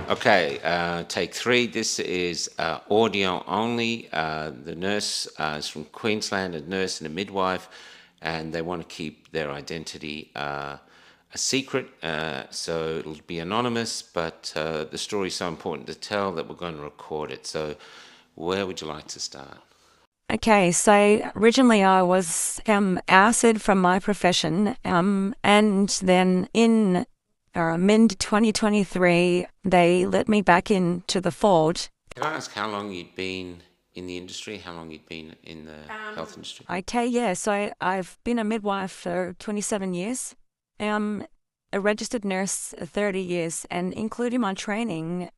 Okay, take three. This is audio only. The nurse is from Queensland, a nurse and a midwife, and they want to keep their identity a secret, so it'll be anonymous, but the story is so important to tell that we're going to record it. So, where would you like to start? Okay, so originally I was ousted from my profession, and then in mid 2023 they let me back into the fold. Can I ask how long you'd been in the industry? How long you'd been in the health industry? Okay, yeah, so I've been a midwife for 27 years, a registered nurse 30 years, and including my training,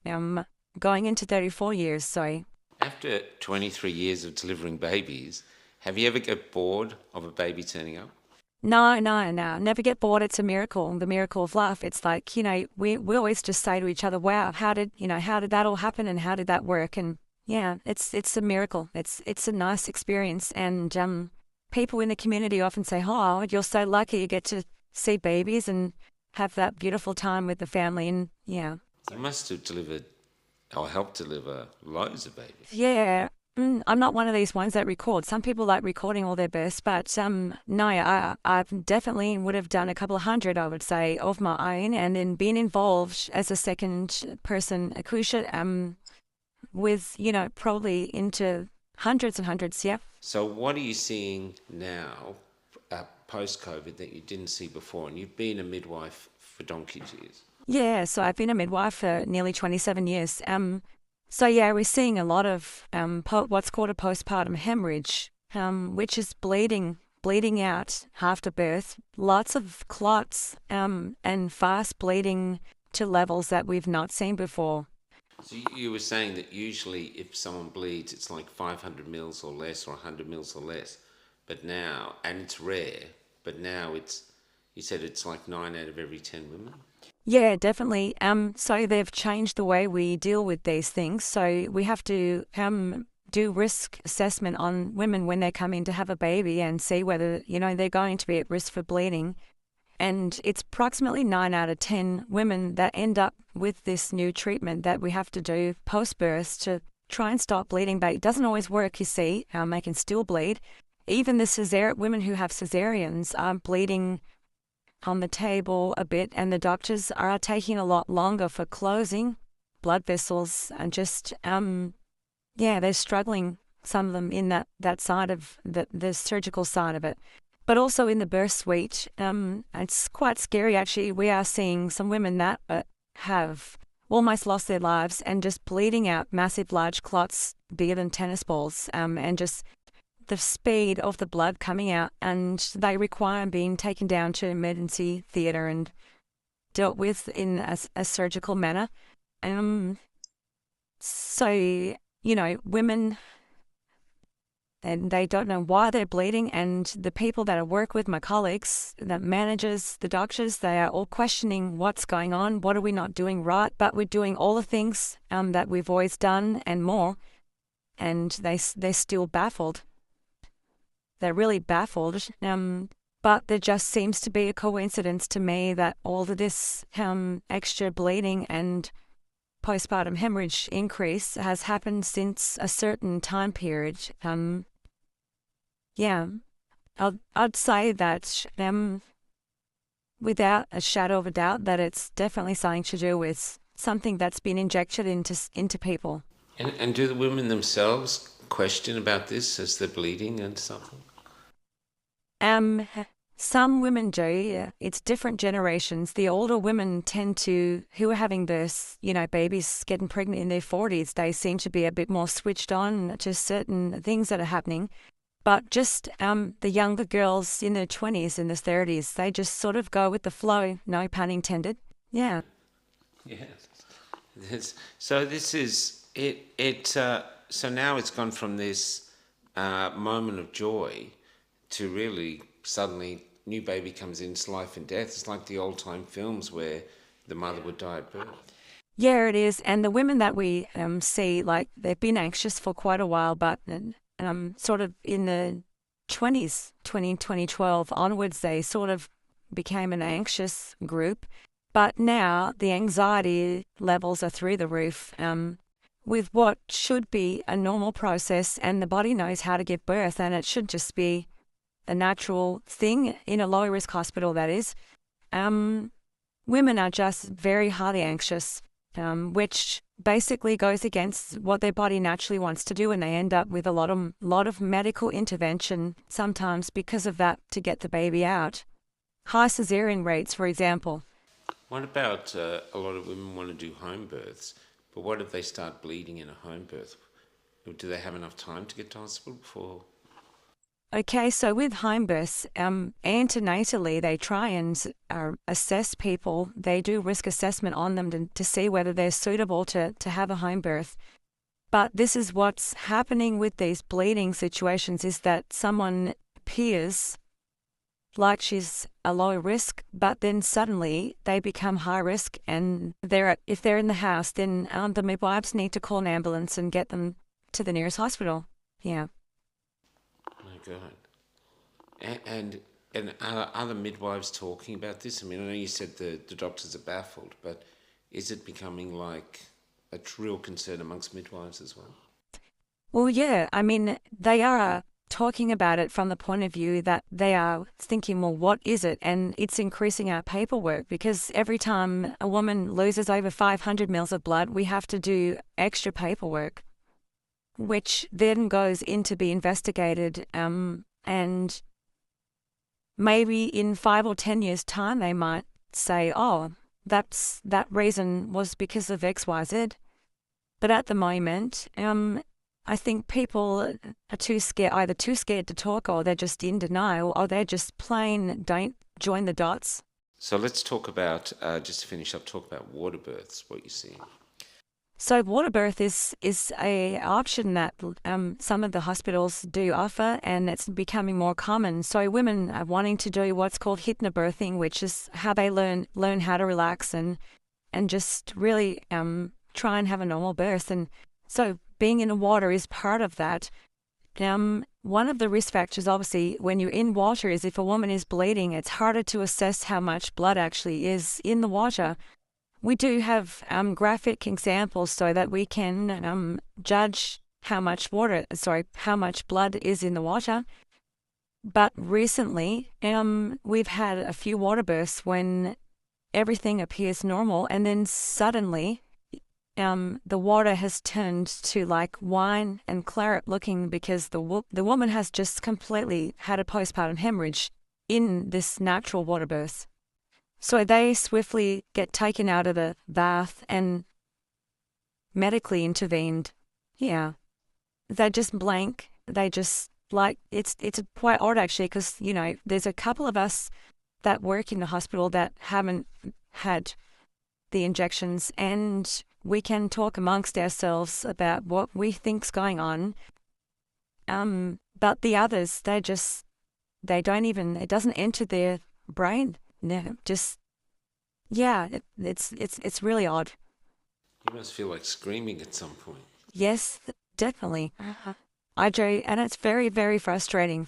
going into 34 years. So After 23 years of delivering babies, have you ever got bored of a baby turning up? no, no, no, never get bored. It's a miracle, the miracle of life. It's like, we always just say to each other, wow, how did that all happen and how did that work? And yeah, it's a miracle. It's a nice experience. And people in the community often say, oh, you're so lucky you get to see babies and have that beautiful time with the family. And yeah, You must have delivered or helped deliver loads of babies. yeah. I'm not one of these ones that record. Some people like recording all their births, but no, I definitely would have done a couple of hundred, I would say, of my own, and then been involved as a second person accoucheur, with probably into hundreds and hundreds. Yeah. So, what are you seeing now, post COVID, that you didn't see before? And you've been a midwife for donkey's years. Yeah, so I've been a midwife for nearly 27 years. So yeah, we're seeing a lot of what's called a postpartum hemorrhage, which is bleeding out after birth, lots of clots, and fast bleeding to levels that we've not seen before. So, you were saying that usually if someone bleeds, it's like 500 mils or less or 100 mils or less. But now, and it's rare, but now you said it's like 9 out of every 10 women? Yeah, definitely. So they've changed the way we deal with these things. So we have to do risk assessment on women when they come in to have a baby and see whether, they're going to be at risk for bleeding. And it's approximately 9 out of 10 women that end up with this new treatment that we have to do post-birth to try and stop bleeding. But it doesn't always work, you see. They can still bleed. Even the women who have cesareans are bleeding on the table a bit, and the doctors are taking a lot longer for closing blood vessels, and just they're struggling, some of them, in that side of the surgical side of it. But also in the birth suite, it's quite scary actually. We are seeing some women that have almost lost their lives and just bleeding out massive large clots bigger than tennis balls, and just the speed of the blood coming out, and they require being taken down to emergency theatre and dealt with in a surgical manner. So, women, and they don't know why they're bleeding, and the people that I work with, my colleagues, the managers, the doctors, they are all questioning what's going on, what are we not doing right, but we're doing all the things that we've always done and more, and they're still baffled. They're really baffled. But there just seems to be a coincidence to me that all of this extra bleeding and postpartum hemorrhage increase has happened since a certain time period. Yeah, I'd say that without a shadow of a doubt that it's definitely something to do with something that's been injected into people. And do the women themselves question about this as they're bleeding and something? Um, some women do. Yeah. It's different generations. The older women who are having births, babies getting pregnant in their 40s, they seem to be a bit more switched on to certain things that are happening. But just the younger girls in their 20s and their 30s, they just sort of go with the flow, no pun intended. Yeah. Yes. So this is it. So now it's gone from this moment of joy to really suddenly new baby comes in, it's life and death. It's like the old time films where the mother would die at birth. Yeah, it is. And the women that we see, like, they've been anxious for quite a while, but sort of in the 20s, 2012 onwards, they sort of became an anxious group. But now the anxiety levels are through the roof, with what should be a normal process, and the body knows how to give birth, and it should just be a natural thing in a low risk hospital, that is. Women are just very highly anxious, which basically goes against what their body naturally wants to do, and they end up with a lot of medical intervention sometimes because of that to get the baby out. High cesarean rates, for example. What about a lot of women want to do home births, but what if they start bleeding in a home birth? Do they have enough time to get to hospital before? Okay, so with home births, antenatally, they try and assess people. They do risk assessment on them to see whether they're suitable to have a home birth. But this is what's happening with these bleeding situations, is that someone appears like she's a low risk, but then suddenly they become high risk, and if they're in the house, then the midwives need to call an ambulance and get them to the nearest hospital. Yeah. My God. And are other midwives talking about this? I mean, I know you said the doctors are baffled, but is it becoming like a real concern amongst midwives as well? Well, yeah, I mean, they are talking about it from the point of view that they are thinking, well, what is it? And it's increasing our paperwork, because every time a woman loses over 500 mils of blood, we have to do extra paperwork, which then goes in to be investigated. And maybe in 5 or 10 years' time, they might say, oh, that reason was because of X, Y, Z. But at the moment, I think people are either too scared to talk, or they're just in denial, or they're just plain don't join the dots. So let's talk about, just to finish up, talk about water births, what you're seeing. So water birth is a option that some of the hospitals do offer, and it's becoming more common. So women are wanting to do what's called hypnobirthing, which is how they learn how to relax and just really try and have a normal birth. And so being in the water is part of that. One of the risk factors, obviously, when you're in water, is if a woman is bleeding, it's harder to assess how much blood actually is in the water. We do have graphic examples so that we can judge how much blood is in the water. But recently, we've had a few water births when everything appears normal, and then suddenly the water has turned to like wine and claret looking, because the woman has just completely had a postpartum hemorrhage in this natural water birth. So they swiftly get taken out of the bath and medically intervened. Yeah. They just blank. They just it's quite odd actually, because, there's a couple of us that work in the hospital that haven't had the injections, and we can talk amongst ourselves about what we think's going on. But the others, they don't even, it doesn't enter their brain. No, just, yeah, it's really odd. You must feel like screaming at some point. Yes, definitely. I do, and it's very, very frustrating.